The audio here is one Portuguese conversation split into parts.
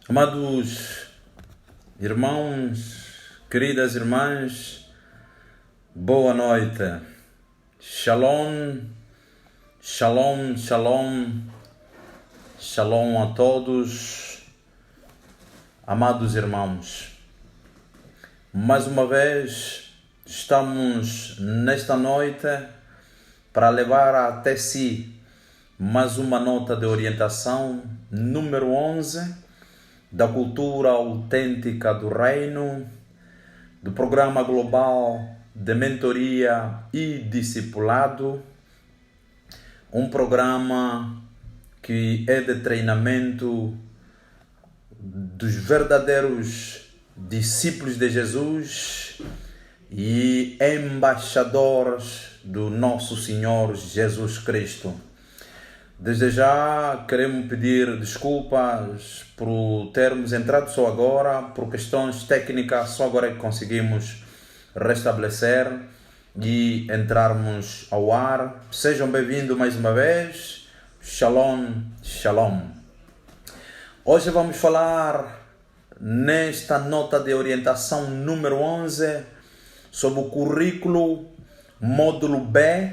Amados irmãos, queridas irmãs, boa noite. Shalom, shalom, shalom, shalom a todos, amados irmãos. Mais uma vez estamos nesta noite para levar até si mais uma nota de orientação, número 11, da cultura autêntica do reino, do programa global de mentoria e discipulado, um programa que é de treinamento dos verdadeiros discípulos de Jesus e embaixadores do nosso Senhor Jesus Cristo. Desde já queremos pedir desculpas por termos entrado só agora, por questões técnicas, só agora é que conseguimos restabelecer e entrarmos ao ar. Sejam bem-vindos mais uma vez. Shalom, shalom. Hoje vamos falar nesta nota de orientação número 11 sobre o currículo módulo B,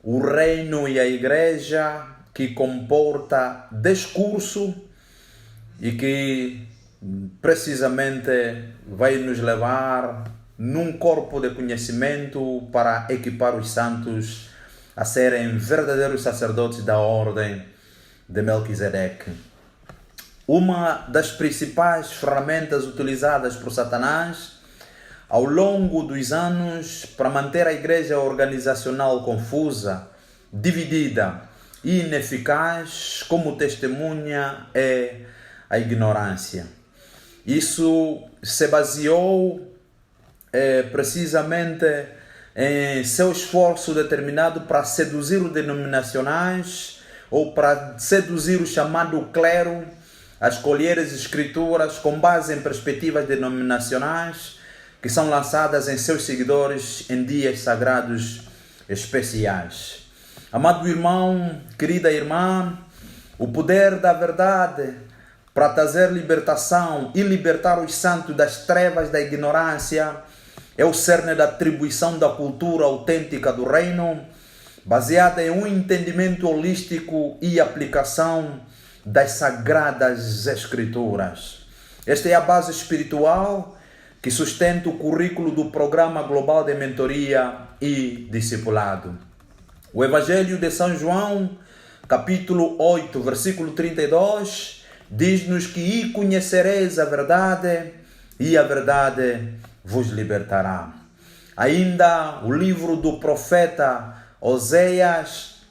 o reino e a igreja, que comporta discurso e que precisamente vai nos levar num corpo de conhecimento para equipar os santos a serem verdadeiros sacerdotes da ordem de Melquisedeque. Uma das principais ferramentas utilizadas por Satanás ao longo dos anos para manter a igreja organizacional confusa, dividida e ineficaz como testemunha é a ignorância. Isso se baseou precisamente em seu esforço determinado para seduzir os denominacionais ou para seduzir o chamado clero a escolher as escrituras com base em perspectivas denominacionais que são lançadas em seus seguidores em dias sagrados especiais. Amado irmão, querida irmã, o poder da verdade para trazer libertação e libertar os santos das trevas da ignorância é o cerne da atribuição da cultura autêntica do reino, baseada em um entendimento holístico e aplicação das sagradas escrituras. Esta é a base espiritual que sustenta o currículo do Programa Global de Mentoria e Discipulado. O Evangelho de São João, capítulo 8, versículo 32, diz-nos que "E conhecereis a verdade, e a verdade vos libertará." Ainda o livro do profeta Oséias,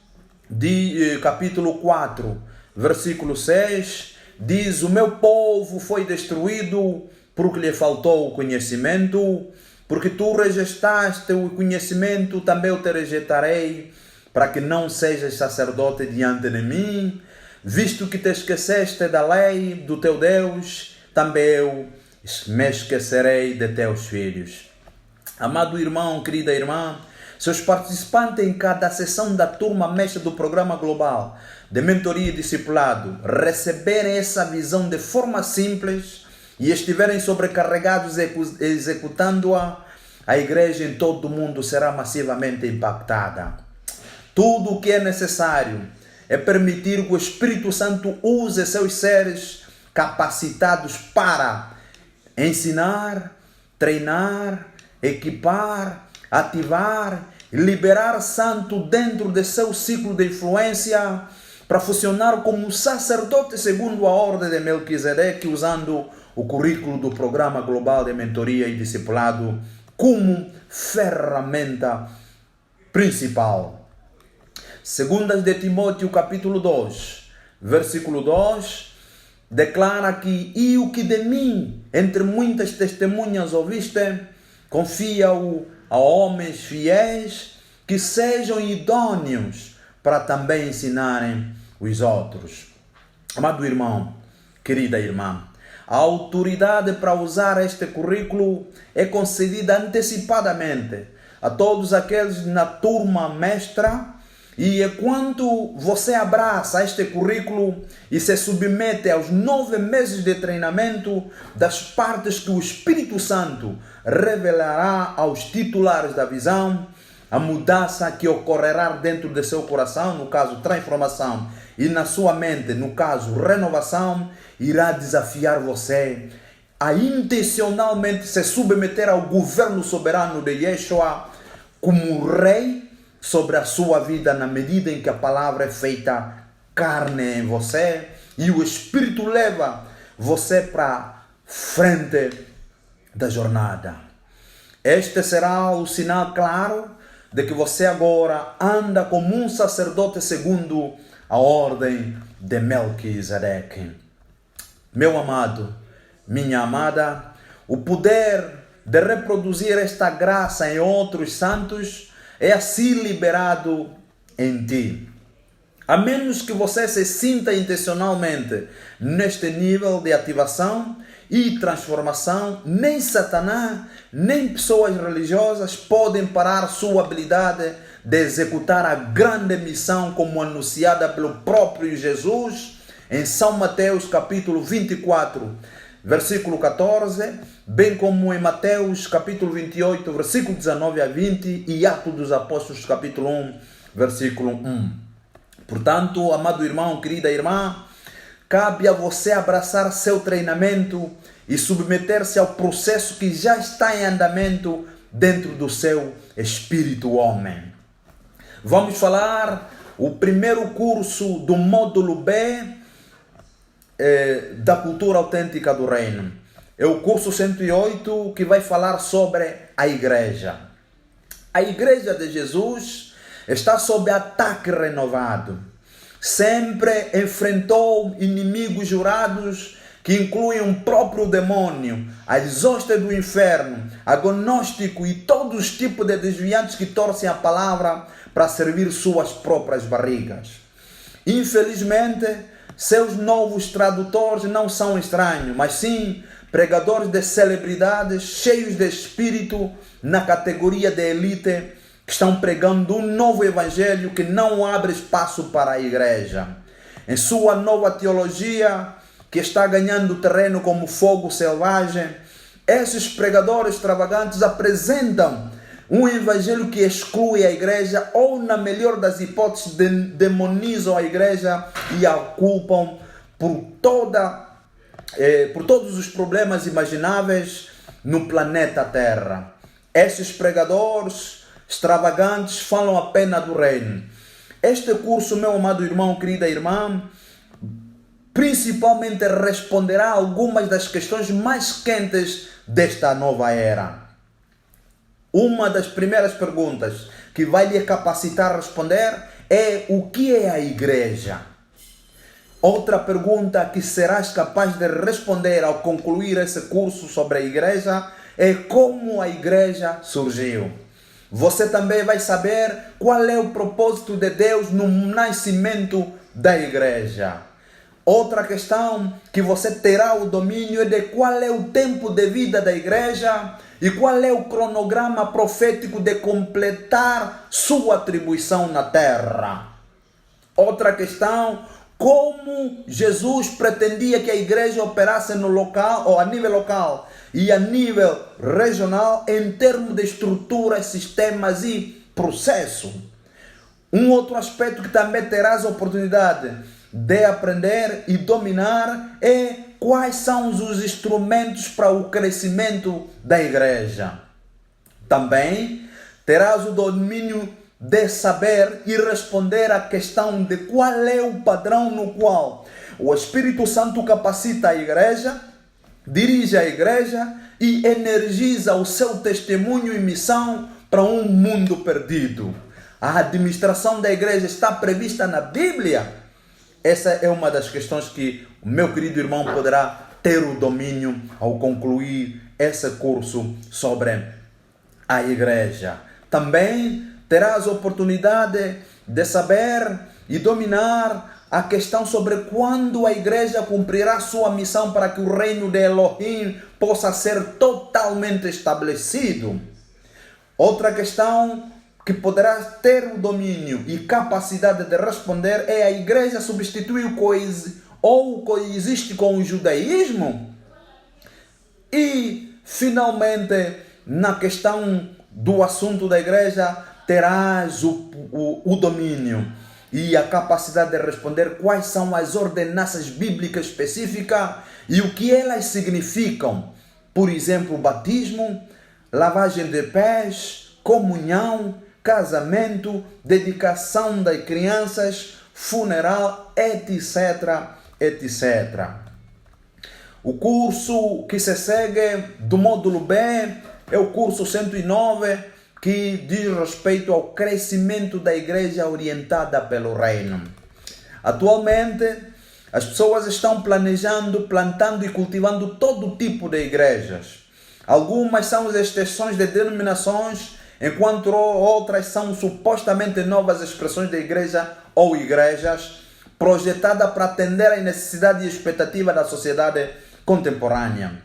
capítulo 4, versículo 6, diz: "O meu povo foi destruído porque lhe faltou o conhecimento, porque tu rejeitaste o conhecimento, também eu te rejeitarei, para que não sejas sacerdote diante de mim, visto que te esqueceste da lei do teu Deus, também eu me esquecerei de teus filhos." Amado irmão, querida irmã, se os participantes em cada sessão da turma mestra do Programa Global de Mentoria e Discipulado receberem essa visão de forma simples e estiverem sobrecarregados executando-a, a igreja em todo o mundo será massivamente impactada. Tudo o que é necessário é permitir que o Espírito Santo use seus seres capacitados para ensinar, treinar, equipar, ativar e liberar santo dentro de seu ciclo de influência para funcionar como sacerdote segundo a ordem de Melquisedeque, usando o currículo do Programa Global de Mentoria e Discipulado como ferramenta principal. Segundas de Timóteo, capítulo 2, versículo 2, declara que "E o que de mim, entre muitas testemunhas ouviste, confia-o a homens fiéis, que sejam idôneos para também ensinarem os outros." Amado irmão, querida irmã, a autoridade para usar este currículo é concedida antecipadamente a todos aqueles na turma mestra E enquanto você abraça este currículo e se submete aos 9 meses de treinamento das partes que o Espírito Santo revelará aos titulares da visão, a mudança que ocorrerá dentro de seu coração, no caso transformação, e na sua mente, no caso renovação, irá desafiar você a intencionalmente se submeter ao governo soberano de Yeshua como rei sobre a sua vida, na medida em que a palavra é feita carne em você e o Espírito leva você para frente da jornada. Este será o sinal claro de que você agora anda como um sacerdote segundo a ordem de Melquisedeque. Meu amado, minha amada, o poder de reproduzir esta graça em outros santos é assim liberado em ti. A menos que você se sinta intencionalmente neste nível de ativação e transformação, nem Satanás, nem pessoas religiosas podem parar sua habilidade de executar a grande missão como anunciada pelo próprio Jesus em São Mateus capítulo 24, versículo 14, bem como em Mateus capítulo 28, versículo 19 a 20 e Atos dos Apóstolos capítulo 1, versículo 1. Portanto, amado irmão, querida irmã, cabe a você abraçar seu treinamento e submeter-se ao processo que já está em andamento dentro do seu espírito homem. Vamos falar o primeiro curso do módulo B da cultura autêntica do reino. É o curso 108 que vai falar sobre a igreja. A igreja de Jesus está sob ataque renovado. Sempre enfrentou inimigos jurados que incluem o próprio demônio, as hostes do inferno, agnóstico e todos os tipos de desviantes que torcem a palavra para servir suas próprias barrigas. Infelizmente, seus novos tradutores não são estranhos, mas sim pregadores de celebridades cheios de espírito na categoria de elite que estão pregando um novo evangelho que não abre espaço para a igreja. Em sua nova teologia, que está ganhando terreno como fogo selvagem, esses pregadores extravagantes apresentam um evangelho que exclui a igreja ou, na melhor das hipóteses, demonizam a igreja e a culpam por todos os problemas imagináveis no planeta Terra. Esses pregadores extravagantes falam apenas do reino. Este curso, meu amado irmão, querida irmã, principalmente responderá a algumas das questões mais quentes desta nova era. Uma das primeiras perguntas que vai lhe capacitar a responder é: o que é a igreja? Outra pergunta que serás capaz de responder ao concluir esse curso sobre a igreja é: como a igreja surgiu? Você também vai saber qual é o propósito de Deus no nascimento da igreja. Outra questão que você terá o domínio é de qual é o tempo de vida da igreja e qual é o cronograma profético de completar sua atribuição na terra. Outra questão: como Jesus pretendia que a igreja operasse no local, ou a nível local e a nível regional, em termos de estruturas, sistemas e processo. Um outro aspecto que também terás a oportunidade de aprender e dominar é quais são os instrumentos para o crescimento da igreja. Também terás o domínio de saber e responder à questão de qual é o padrão no qual o Espírito Santo capacita a igreja, dirige a igreja e energiza o seu testemunho e missão para um mundo perdido. A administração da igreja está prevista na Bíblia? Essa é uma das questões que o meu querido irmão poderá ter o domínio ao concluir esse curso sobre a igreja. Também terás a oportunidade de saber e dominar a questão sobre quando a igreja cumprirá sua missão para que o reino de Elohim possa ser totalmente estabelecido. Outra questão que poderá ter o domínio e capacidade de responder é a igreja substituir ou coexiste com o judaísmo? E, finalmente, na questão do assunto da igreja, terás o domínio e a capacidade de responder quais são as ordenanças bíblicas específicas e o que elas significam. Por exemplo, batismo, lavagem de pés, comunhão, casamento, dedicação das crianças, funeral, etc, etc. O curso que se segue do módulo B é o curso 109, que diz respeito ao crescimento da igreja orientada pelo reino. Atualmente, as pessoas estão planejando, plantando e cultivando todo tipo de igrejas. Algumas são as extensões de denominações, enquanto outras são supostamente novas expressões de igreja ou igrejas, projetadas para atender às necessidades e expectativas da sociedade contemporânea.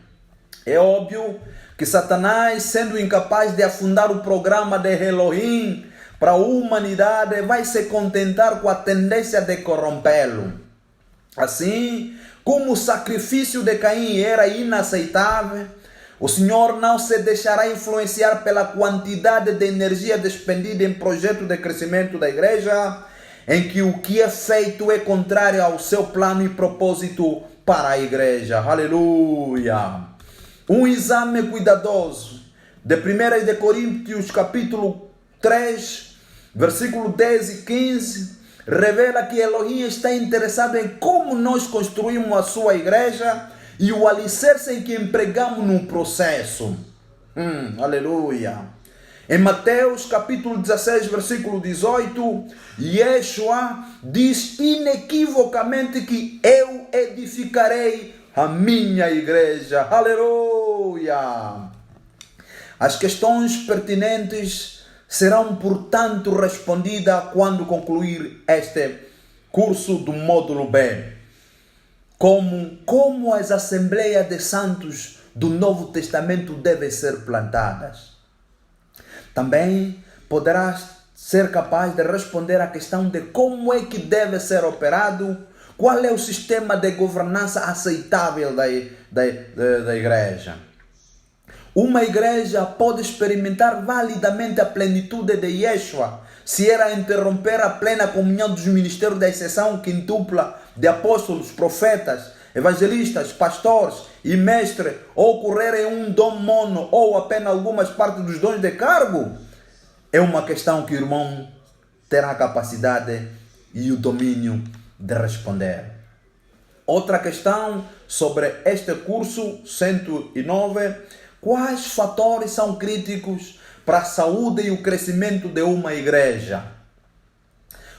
É óbvio que Satanás, sendo incapaz de afundar o programa de Elohim para a humanidade, vai se contentar com a tendência de corrompê-lo. Assim, como o sacrifício de Caim era inaceitável, o Senhor não se deixará influenciar pela quantidade de energia despendida em projeto de crescimento da igreja, em que o que é feito é contrário ao seu plano e propósito para a igreja. Aleluia! Um exame cuidadoso de 1 de Coríntios capítulo 3, versículo 10 e 15, revela que Elohim está interessado em como nós construímos a sua igreja e o alicerce em que empregamos no processo. Aleluia! Em Mateus capítulo 16, versículo 18, Yeshua diz inequivocamente que eu edificarei a minha igreja. Aleluia! As questões pertinentes serão, portanto, respondidas quando concluir este curso do módulo B. Como as assembleias de santos do Novo Testamento devem ser plantadas. Também poderás ser capaz de responder à questão de como é que deve ser operado, qual é o sistema de governança aceitável da igreja. Uma igreja pode experimentar validamente a plenitude de Yeshua se ela interromper a plena comunhão dos ministérios da exceção quintupla de apóstolos, profetas, evangelistas, pastores e mestres, ou ocorrer em um dom mono ou apenas algumas partes dos dons de cargo. É uma questão que o irmão terá a capacidade e o domínio de responder. Outra questão sobre este curso 109: quais fatores são críticos para a saúde e o crescimento de uma igreja?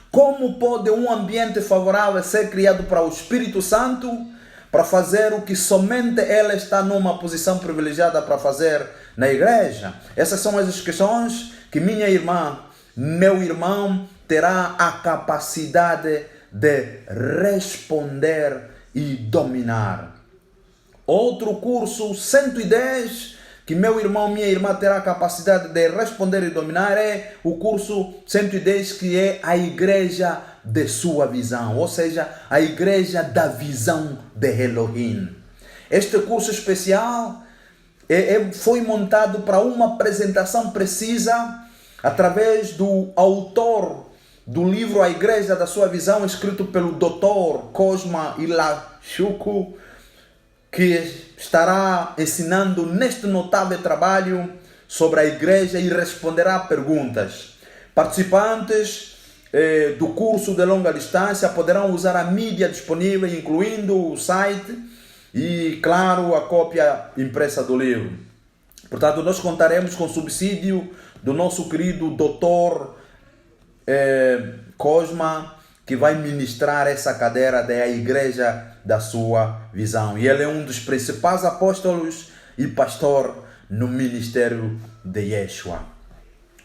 Como pode um ambiente favorável ser criado para o Espírito Santo para fazer o que somente ela está numa posição privilegiada para fazer na igreja? Essas são as questões que minha irmã, meu irmão, terá a capacidade de responder e dominar. Outro curso 110 que meu irmão, minha irmã terá a capacidade de responder e dominar é o curso 110, que é a igreja de sua visão, ou seja, a igreja da visão de Elohim. Este curso especial foi montado para uma apresentação precisa através do autor do livro A Igreja da Sua Visão, escrito pelo Dr. Cosma Ilachuku, que estará ensinando neste notável trabalho sobre a igreja e responderá a perguntas. Participantes do curso de longa distância poderão usar a mídia disponível, incluindo o site e, claro, a cópia impressa do livro. Portanto, nós contaremos com o subsídio do nosso querido Dr. Cosma, que vai ministrar essa cadeira da igreja da sua visão. E ele é um dos principais apóstolos e pastor no ministério de Yeshua.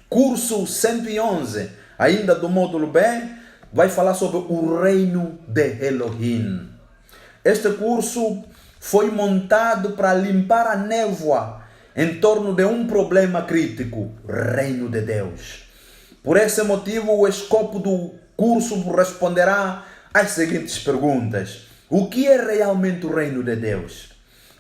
Curso 111, ainda do módulo B, vai falar sobre o reino de Elohim. Este curso foi montado para limpar a névoa em torno de um problema crítico: reino de Deus. Por esse motivo, o escopo do curso responderá às seguintes perguntas: o que é realmente o reino de Deus?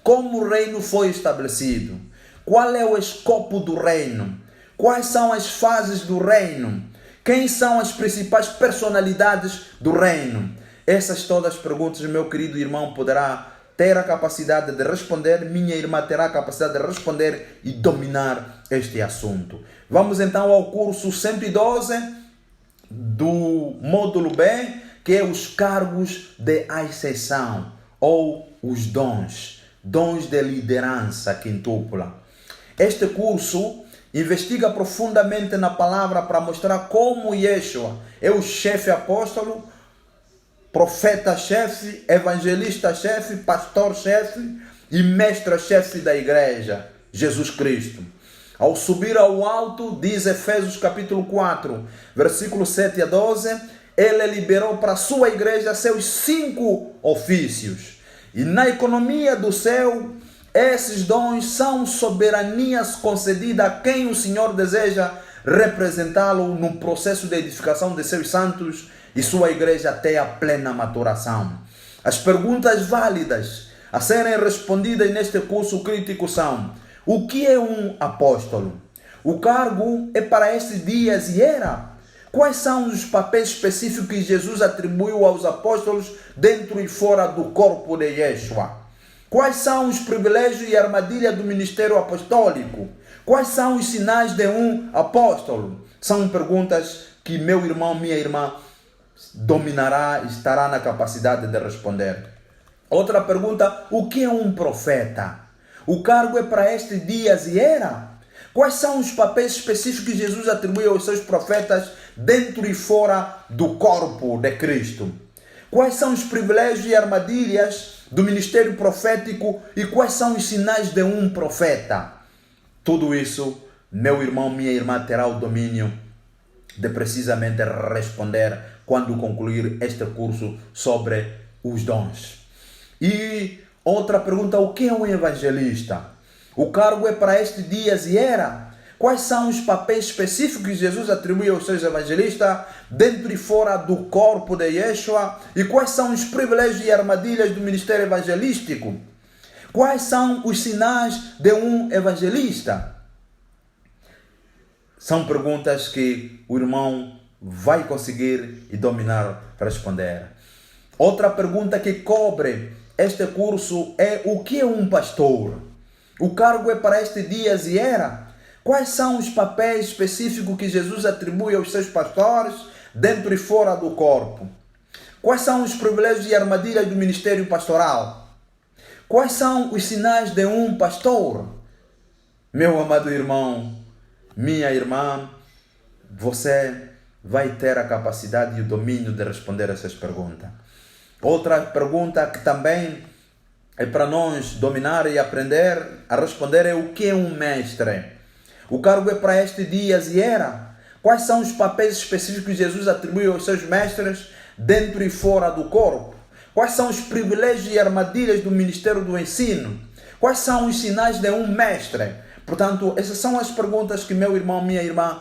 Como o reino foi estabelecido? Qual é o escopo do reino? Quais são as fases do reino? Quem são as principais personalidades do reino? Essas todas as perguntas, meu querido irmão poderá ter a capacidade de responder, minha irmã terá a capacidade de responder e dominar este assunto. Vamos então ao curso 112 do módulo B, que é os cargos de ascensão ou os dons de liderança quintupla. Este curso investiga profundamente na palavra para mostrar como Yeshua é o chefe apóstolo, profeta-chefe, evangelista-chefe, pastor-chefe e mestre-chefe da igreja, Jesus Cristo. Ao subir ao alto, diz Efésios capítulo 4, versículo 7 a 12, ele liberou para a sua igreja seus 5 ofícios. E na economia do céu, esses dons são soberanias concedidas a quem o Senhor deseja representá-lo no processo de edificação de seus santos e sua igreja até a plena maturação. As perguntas válidas a serem respondidas neste curso crítico são: o que é um apóstolo? O cargo é para estes dias e era. Quais são os papéis específicos que Jesus atribuiu aos apóstolos dentro e fora do corpo de Yeshua? Quais são os privilégios e armadilhas do ministério apostólico? Quais são os sinais de um apóstolo? São perguntas que meu irmão, minha irmã dominará e estará na capacidade de responder. Outra pergunta: o que é um profeta? O cargo é para estes dias e era. Quais são os papéis específicos que Jesus atribui aos seus profetas dentro e fora do corpo de Cristo? Quais são os privilégios e armadilhas do ministério profético e quais são os sinais de um profeta? Tudo isso, meu irmão, minha irmã terá o domínio de precisamente responder quando concluir este curso sobre os dons. E outra pergunta: o que é um evangelista? O cargo é para estes dias e era. Quais são os papéis específicos que Jesus atribui aos seus evangelistas dentro e fora do corpo de Yeshua? E quais são os privilégios e armadilhas do ministério evangelístico? Quais são os sinais de um evangelista? São perguntas que o irmão vai conseguir e dominar responder. Outra pergunta que cobre este curso é: o que é um pastor? O cargo é para estes dias e era. Quais são os papéis específicos que Jesus atribui aos seus pastores dentro e fora do corpo? Quais são os privilégios e armadilhas do ministério pastoral? Quais são os sinais de um pastor? Meu amado irmão, minha irmã, você vai ter a capacidade e o domínio de responder essas perguntas. Outra pergunta que também é para nós dominar e aprender a responder é: o que é um mestre? O cargo é para estes dias e era. Quais são os papéis específicos que Jesus atribui aos seus mestres dentro e fora do corpo? Quais são os privilégios e armadilhas do ministério do ensino? Quais são os sinais de um mestre? Portanto, essas são as perguntas que meu irmão, minha irmã,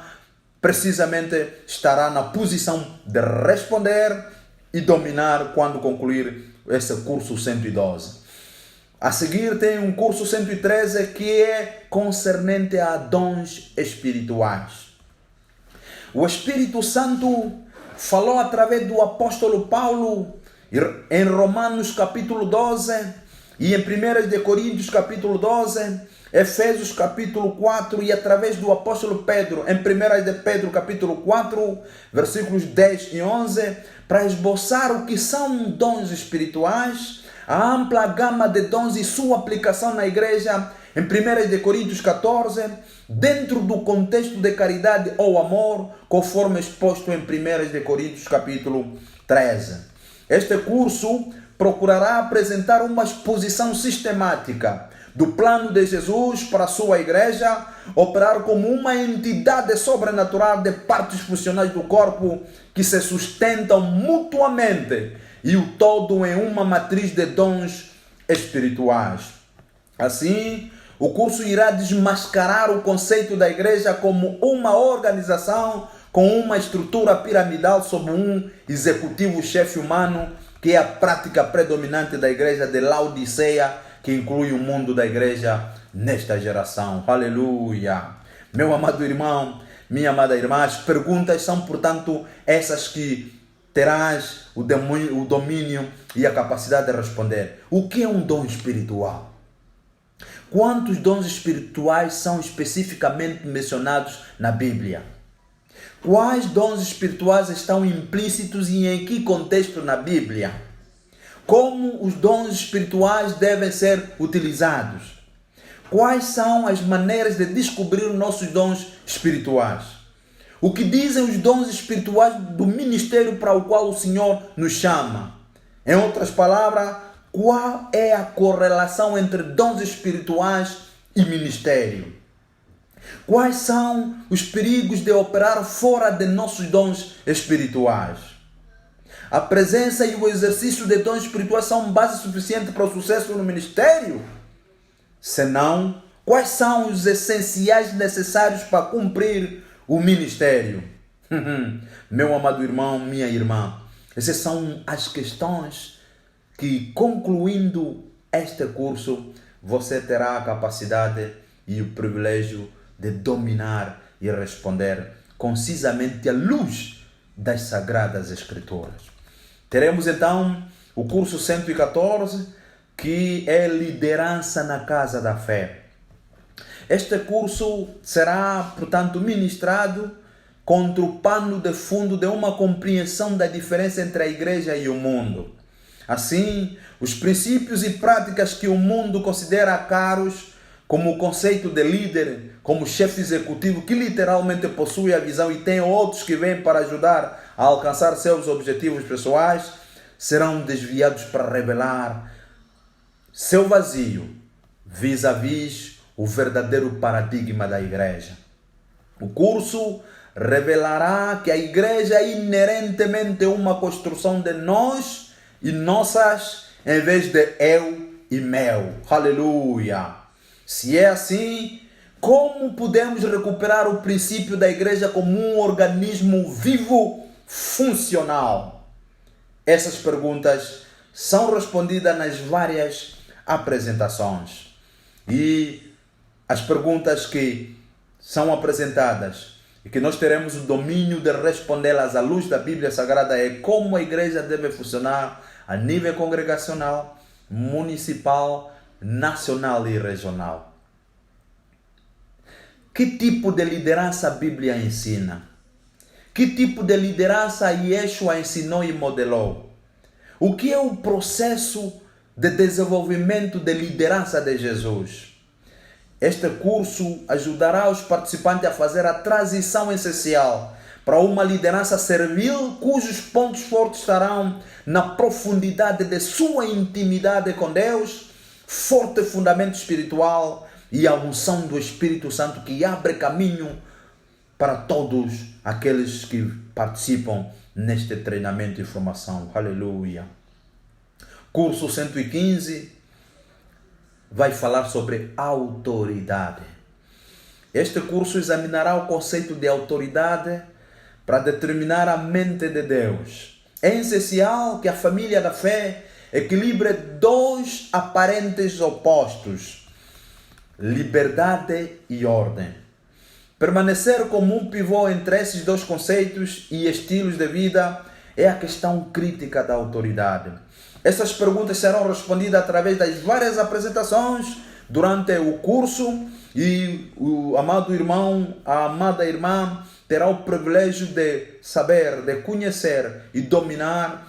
precisamente estará na posição de responder e dominar quando concluir esse curso 112. A seguir tem um curso 113 que é concernente a dons espirituais. O Espírito Santo falou através do apóstolo Paulo em Romanos capítulo 12 e em 1 Coríntios capítulo 12, Efésios capítulo 4 e através do apóstolo Pedro em 1 Pedro capítulo 4, versículos 10 e 11, para esboçar o que são dons espirituais, a ampla gama de dons e sua aplicação na igreja em 1 Coríntios 14, dentro do contexto de caridade ou amor, conforme exposto em 1 Coríntios capítulo 13. Este curso procurará apresentar uma exposição sistemática do plano de Jesus para a sua igreja, operar como uma entidade sobrenatural de partes funcionais do corpo que se sustentam mutuamente e o todo em uma matriz de dons espirituais. Assim, o curso irá desmascarar o conceito da igreja como uma organização com uma estrutura piramidal sob um executivo chefe humano, que é a prática predominante da igreja de Laodiceia, que inclui o mundo da igreja nesta geração. Aleluia! Meu amado irmão, minha amada irmã, as perguntas são, portanto, essas que terás o domínio e a capacidade de responder. O que é um dom espiritual? Quantos dons espirituais são especificamente mencionados na Bíblia? Quais dons espirituais estão implícitos e em que contexto na Bíblia? Como os dons espirituais devem ser utilizados? Quais são as maneiras de descobrir os nossos dons espirituais? O que dizem os dons espirituais do ministério para o qual o Senhor nos chama? Em outras palavras, qual é a correlação entre dons espirituais e ministério? Quais são os perigos de operar fora de nossos dons espirituais? A presença e o exercício de dons espirituais são base suficiente para o sucesso no ministério? Se não, quais são os essenciais necessários para cumprir o ministério? Meu amado irmão, minha irmã, essas são as questões que, concluindo este curso, você terá a capacidade e o privilégio de dominar e responder concisamente à luz das Sagradas Escrituras. Teremos então o curso 114, que é liderança na casa da fé. Este curso será, portanto, ministrado contra o pano de fundo de uma compreensão da diferença entre a igreja e o mundo. Assim, os princípios e práticas que o mundo considera caros, como o conceito de líder, como chefe executivo que literalmente possui a visão e tem outros que vêm para ajudar a alcançar seus objetivos pessoais, serão desviados para revelar seu vazio vis-à-vis o verdadeiro paradigma da igreja. O curso revelará que a igreja é inerentemente uma construção de nós e nossas, em vez de eu e meu. Aleluia! Se é assim, como podemos recuperar o princípio da igreja como um organismo vivo, funcional? Essas perguntas são respondidas nas várias apresentações. E as perguntas que são apresentadas e que nós teremos o domínio de respondê-las à luz da Bíblia Sagrada é como a igreja deve funcionar a nível congregacional, municipal, nacional e regional. Que tipo de liderança a Bíblia ensina? Que tipo de liderança Yeshua ensinou e modelou? O que é o processo de desenvolvimento de liderança de Jesus? Este curso ajudará os participantes a fazer a transição essencial para uma liderança servil, cujos pontos fortes estarão na profundidade de sua intimidade com Deus, forte fundamento espiritual e a unção do Espírito Santo que abre caminho para todos aqueles que participam neste treinamento e formação. Aleluia! Curso 115 vai falar sobre autoridade. Este curso examinará o conceito de autoridade para determinar a mente de Deus. É essencial que a família da fé equilibre dois aparentes opostos: liberdade e ordem. Permanecer como um pivô entre esses dois conceitos e estilos de vida é a questão crítica da autoridade. Essas perguntas serão respondidas através das várias apresentações durante o curso e o amado irmão, a amada irmã terá o privilégio de saber, de conhecer e dominar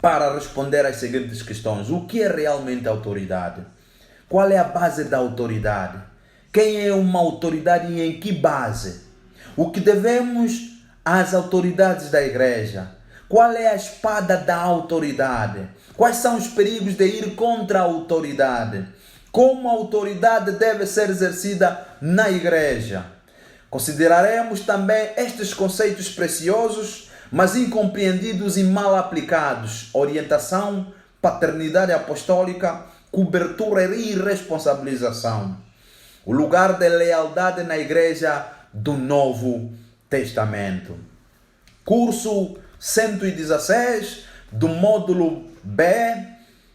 para responder às seguintes questões. O que é realmente autoridade? Qual é a base da autoridade? Quem é uma autoridade e em que base? O que devemos às autoridades da igreja? Qual é a espada da autoridade? Quais são os perigos de ir contra a autoridade? Como a autoridade deve ser exercida na igreja? Consideraremos também estes conceitos preciosos, mas incompreendidos e mal aplicados: orientação, paternidade apostólica, cobertura e responsabilização. O lugar de lealdade na igreja do Novo Testamento. Curso 116 do módulo B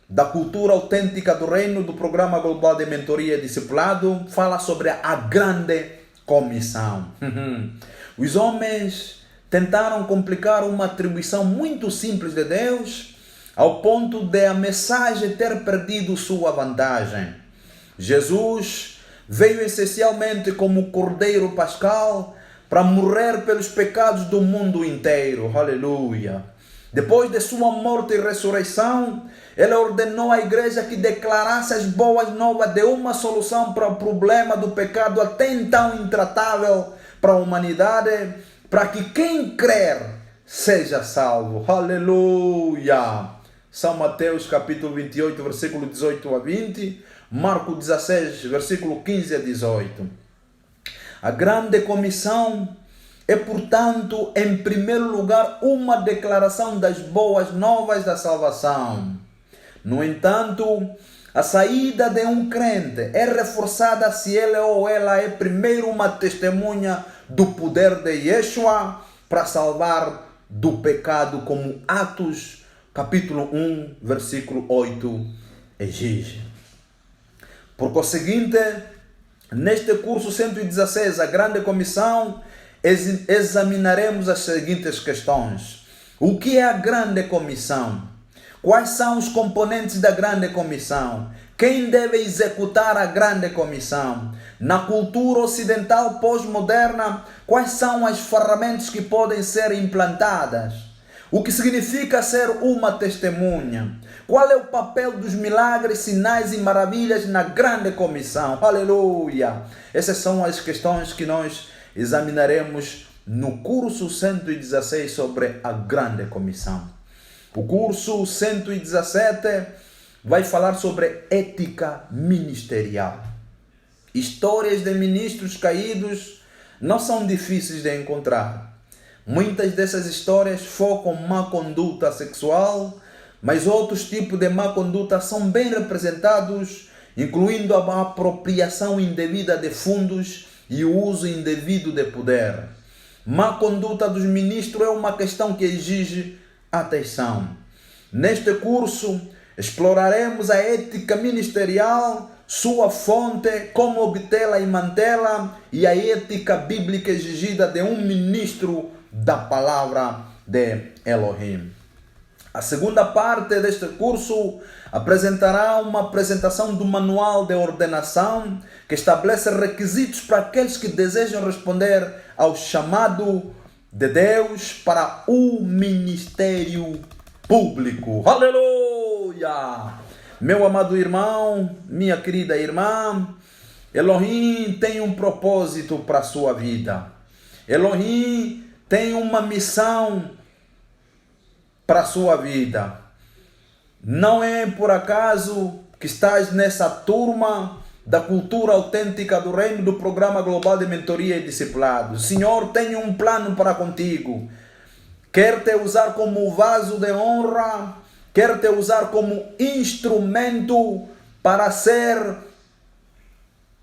da cultura autêntica do reino do Programa Global de Mentoria e Discipulado fala sobre a grande comissão. Os homens tentaram complicar uma atribuição muito simples de Deus ao ponto de a mensagem ter perdido sua vantagem. Jesus veio essencialmente como Cordeiro Pascal para morrer pelos pecados do mundo inteiro. Aleluia! Depois de sua morte e ressurreição, ele ordenou à igreja que declarasse as boas novas de uma solução para o problema do pecado até então intratável para a humanidade, para que quem crer seja salvo. Aleluia! São Mateus capítulo 28, versículo 18 a 20, Marcos 16, versículo 15 a 18. A grande comissão é, portanto, em primeiro lugar, uma declaração das boas novas da salvação. No entanto, a saída de um crente é reforçada se ele ou ela é primeiro uma testemunha do poder de Yeshua para salvar do pecado, como Atos capítulo 1, versículo 8 exige. Por conseguinte, neste curso 116, a grande comissão, examinaremos as seguintes questões. O que é a grande comissão? Quais são os componentes da grande comissão? Quem deve executar a grande comissão? Na cultura ocidental pós-moderna, quais são as ferramentas que podem ser implantadas? O que significa ser uma testemunha? Qual é o papel dos milagres, sinais e maravilhas na grande comissão? Aleluia! Essas são as questões que nós examinaremos no curso 116 sobre a grande comissão. O curso 117 vai falar sobre ética ministerial. Histórias de ministros caídos não são difíceis de encontrar. Muitas dessas histórias focam má conduta sexual, mas outros tipos de má conduta são bem representados, incluindo a apropriação indevida de fundos e o uso indevido de poder. Má conduta dos ministros é uma questão que exige atenção. Neste curso, exploraremos a ética ministerial, sua fonte, como obtê-la e mantê-la, e a ética bíblica exigida de um ministro da palavra de Elohim. A segunda parte deste curso apresentará uma apresentação do manual de ordenação que estabelece requisitos para aqueles que desejam responder ao chamado de Deus para o ministério público. Aleluia! Meu amado irmão, minha querida irmã, Elohim tem um propósito para a sua vida. Elohim tem uma missão para a sua vida. Não é por acaso que estás nessa turma da cultura autêntica do reino do Programa Global de Mentoria e Discipulado. O Senhor tem um plano para contigo. Quer te usar como vaso de honra, quer te usar como instrumento para ser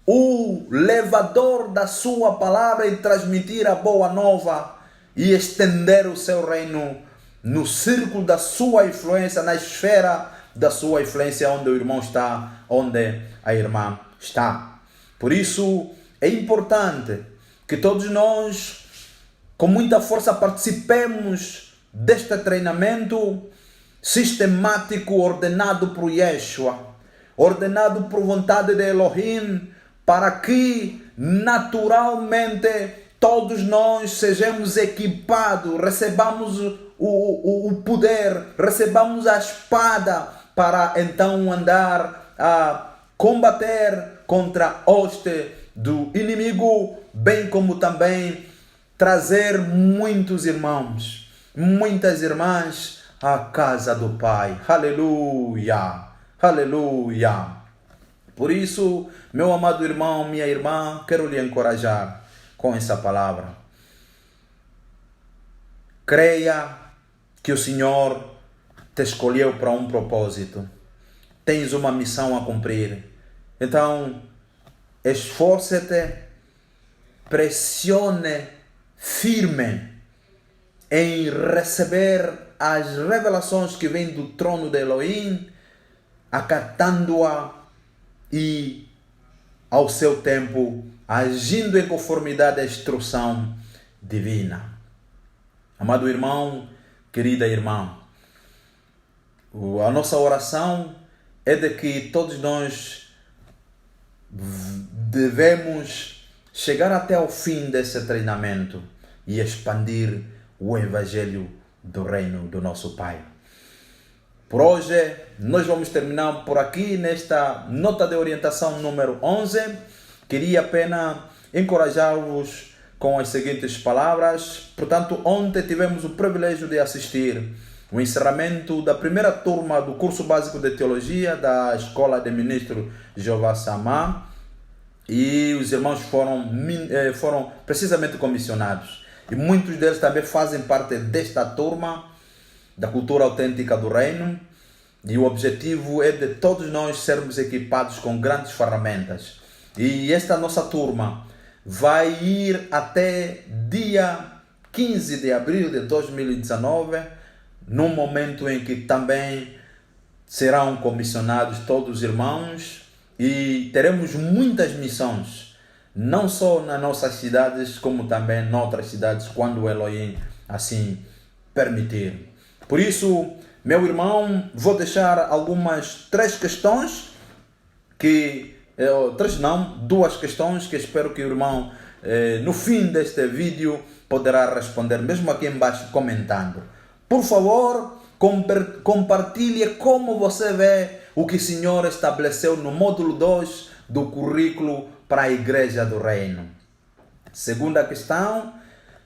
o levador da sua palavra e transmitir a boa nova e estender o seu reino no círculo da sua influência, na esfera da sua influência, onde o irmão está, onde a irmã está. Por isso, é importante que todos nós, com muita força, participemos deste treinamento sistemático, ordenado por Yeshua, ordenado por vontade de Elohim, para que, naturalmente, todos nós sejamos equipados, recebamos o poder, recebamos a espada para então andar a combater contra a hoste do inimigo, bem como também trazer muitos irmãos, muitas irmãs à casa do Pai. Aleluia! Aleluia! Por isso, meu amado irmão, minha irmã, quero lhe encorajar com essa palavra. Creia que o Senhor te escolheu para um propósito. Tens uma missão a cumprir. Então, esforce-te, pressione firme em receber as revelações que vêm do trono de Elohim, acatando-a e, ao seu tempo, agindo em conformidade à instrução divina. Amado irmão, querida irmã, a nossa oração é de que todos nós devemos chegar até o fim desse treinamento e expandir o Evangelho do Reino do nosso Pai. Por hoje, nós vamos terminar por aqui nesta nota de orientação número 11. Queria apenas encorajar-vos com as seguintes palavras. Portanto, ontem tivemos o privilégio de assistir o encerramento da primeira turma do curso básico de teologia da Escola de Ministro Jeová Shammah, e os irmãos foram precisamente comissionados. E muitos deles também fazem parte desta turma da cultura autêntica do reino. E o objetivo é de todos nós sermos equipados com grandes ferramentas. E esta nossa turma vai ir até dia 15 de abril de 2019, num momento em que também serão comissionados todos os irmãos e teremos muitas missões, não só nas nossas cidades, como também em outras cidades, quando o Elohim assim permitir. Por isso, meu irmão, vou deixar três questões duas questões que espero que o irmão, no fim deste vídeo, poderá responder, mesmo aqui embaixo comentando. Por favor, compartilhe como você vê o que o Senhor estabeleceu no módulo 2 do currículo para a Igreja do Reino. Segunda questão,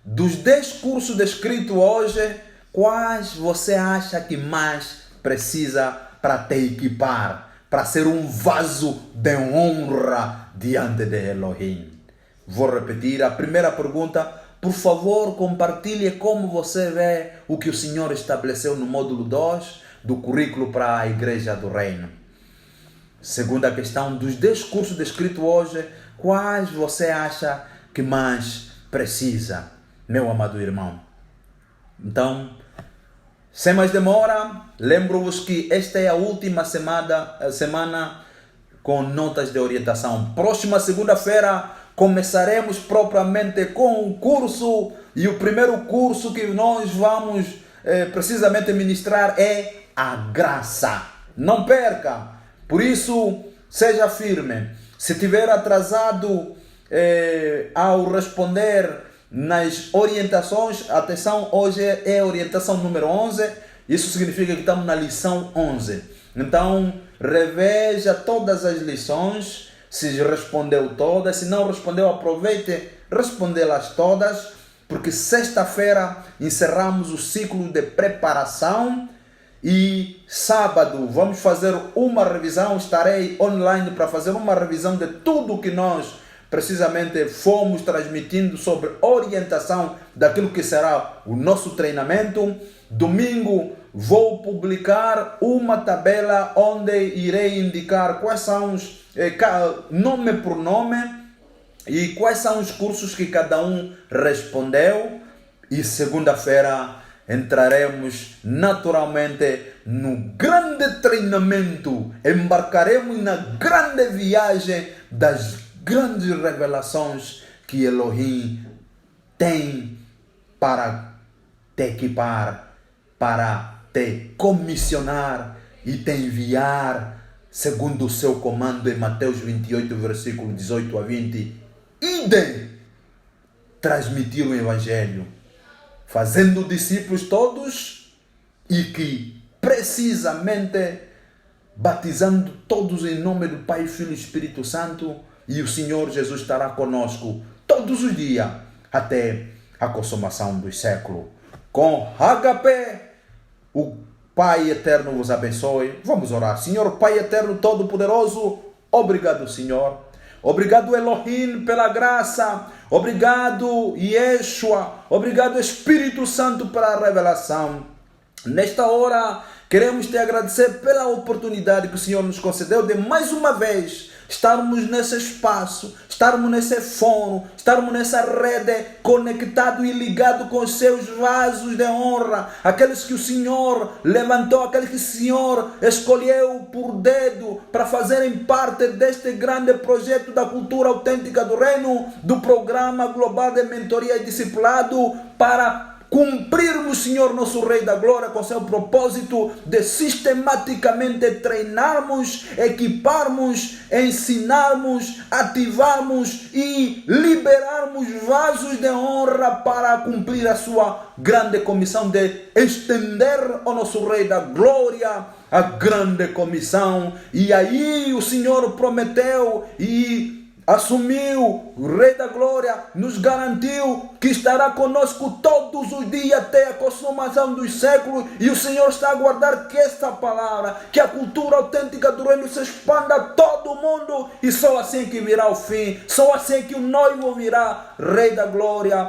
dos 10 cursos descritos hoje, quais você acha que mais precisa para te equipar, para ser um vaso de honra diante de Elohim? Vou repetir a primeira pergunta. Por favor, compartilhe como você vê o que o Senhor estabeleceu no módulo 2 do currículo para a Igreja do Reino. Segunda questão, dos 10 cursos descritos hoje, quais você acha que mais precisa, meu amado irmão? Então, sem mais demora, lembro-vos que esta é a última semana com notas de orientação. Próxima segunda-feira começaremos propriamente com o curso, e o primeiro curso que nós vamos precisamente ministrar é a graça. Não perca! Por isso, seja firme. Se tiver atrasado ao responder nas orientações, atenção, hoje é a orientação número 11, isso significa que estamos na lição 11. Então, reveja todas as lições, se respondeu todas, se não respondeu, aproveite respondê-las todas, porque sexta-feira encerramos o ciclo de preparação e sábado vamos fazer uma revisão. Estarei online para fazer uma revisão de tudo que nós precisamente fomos transmitindo sobre orientação daquilo que será o nosso treinamento. Domingo vou publicar uma tabela onde irei indicar quais são os nome por nome e quais são os cursos que cada um respondeu. E segunda-feira entraremos naturalmente no grande treinamento, embarcaremos na grande viagem das grandes revelações que Elohim tem para te equipar, para te comissionar e te enviar segundo o seu comando em Mateus 28, versículo 18 a 20. Idem transmitir o Evangelho, fazendo discípulos todos e que precisamente batizando todos em nome do Pai, Filho e Espírito Santo, e o Senhor Jesus estará conosco todos os dias até a consumação dos séculos. Com HP, o Pai Eterno vos abençoe. Vamos orar. Senhor Pai Eterno Todo-Poderoso, obrigado, Senhor. Obrigado, Elohim, pela graça. Obrigado, Yeshua. Obrigado, Espírito Santo, pela revelação. Nesta hora, queremos te agradecer pela oportunidade que o Senhor nos concedeu de mais uma vez estarmos nesse espaço, estarmos nesse fórum, estarmos nessa rede conectado e ligado com os seus vasos de honra, aqueles que o Senhor levantou, aqueles que o Senhor escolheu por dedo para fazerem parte deste grande projeto da cultura autêntica do Reino, do programa global de mentoria e discipulado, para cumprirmos, Senhor, nosso Rei da Glória, com seu propósito de sistematicamente treinarmos, equiparmos, ensinarmos, ativarmos e liberarmos vasos de honra para cumprir a sua grande comissão de estender ao nosso Rei da Glória a grande comissão. E aí o Senhor prometeu e assumiu, o Rei da Glória nos garantiu que estará conosco todos os dias até a consumação dos séculos, e o Senhor está a aguardar que esta palavra, que a cultura autêntica do Reino se expanda a todo o mundo, e só assim que virá o fim, só assim que o noivo virá. Rei da Glória,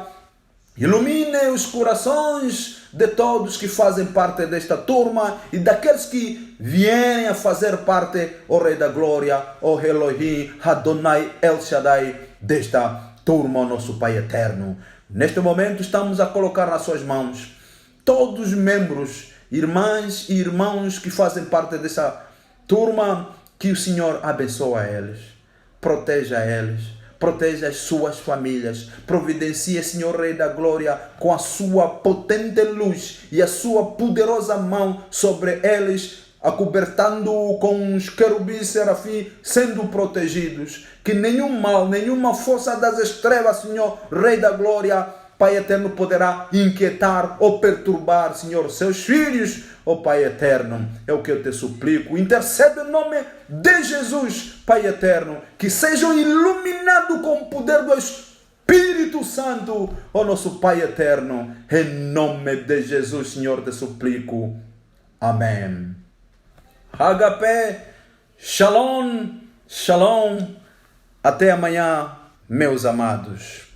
ilumine os corações de todos que fazem parte desta turma e daqueles que vierem a fazer parte, ó Rei da Glória, ó Elohim, Adonai, El Shaddai, desta turma, ó nosso Pai Eterno. Neste momento estamos a colocar nas suas mãos todos os membros, irmãs e irmãos que fazem parte dessa turma, que o Senhor abençoe eles, proteja eles, proteja as suas famílias, providencia, Senhor Rei da Glória, com a sua potente luz e a sua poderosa mão sobre eles, acobertando com os querubins e serafins, sendo protegidos, que nenhum mal, nenhuma força das trevas, Senhor Rei da Glória, Pai Eterno, poderá inquietar ou perturbar, Senhor, seus filhos. Ó Pai Eterno, é o que eu te suplico, intercede em nome de Jesus, Pai Eterno, que sejam iluminados com o poder do Espírito Santo, ó nosso Pai Eterno, em nome de Jesus, Senhor, te suplico. Amém. HP, Shalom, Shalom, até amanhã, meus amados.